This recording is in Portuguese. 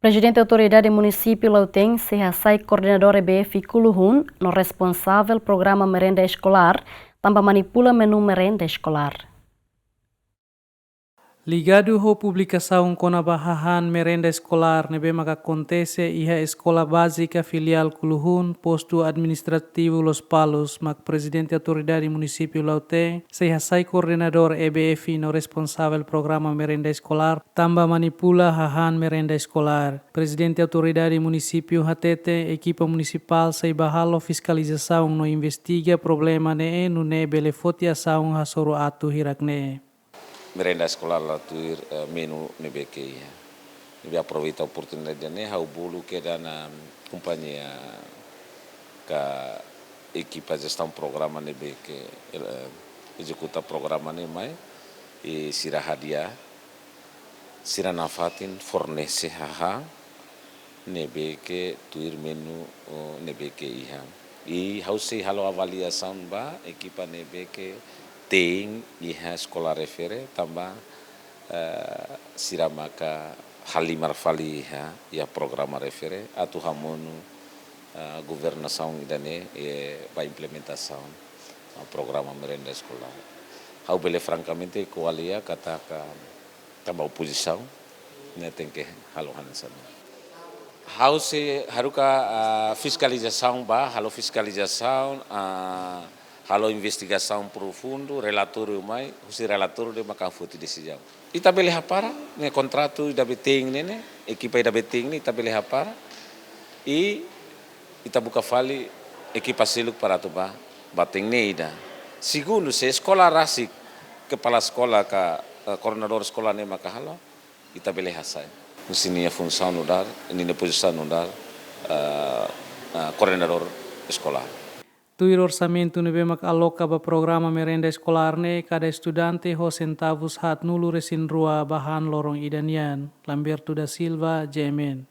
Prezidente Autoridade Munisípiu Lautem se hasai Koordenadór EBF Kuluhun no responsavel programa merenda eskolár, tanba manipula menu merenda escolar. Ligado à publicação com a bahahan merenda escolar nebe maka acontece iha escola básica filial Kuluhun, posto administrativo Los Palos, mak Prezidente Autoridade Munisípiu Lautem, se hasai Koordenadór EBF no responsavel programa merenda escolar, tamba manipula hahan merenda escolar. Prezidente Autoridade Munisípiu hatete equipa municipal se bahalo fiscalização no investiga problema ne no ne belefoti ação hasoro atu hirakne. Merenda escolar lá tuir menu nebeke. Nebe aproveita a oportunidade ne hau bulu que da na companhia ka equipa gestão programa nebeke executa programa ne mai e sira hadia sira nafatin fornece haha nebeke tuir menu nebeke iha. E hau se halo avaliação ba equipa nebeke tem iha escola refere tambah siramaka halimar fali iha programa refere atu hamonu governação idane ba implementação programa merenda escolar. Hau bele francamente koalia kata tambah oposição ne tem que halohan sana. Hau se haruka fiscalização ba halo fiscalização halo investigação profundo, relatório mai, o relatório de makan futi decisão. Ita bele hapara, ne contrato ida beting ne, equipa ida beting ne, ita bele hapara, e ita buka fali equipa siluk para tu bateng ne ida. Segundo, se escola rasik, kepala sekolah ka koordenador sekolah ne makahalo, ita bele hasai. Sini função nudar, ini posisi nudar, koordenador escolar. Tuir orçamento nebe mak aloka ba programa merenda escolar ne cada estudante ho centavos hat nulu resin rua bahan lorong idanian. Lamberto da Silva, Jemen.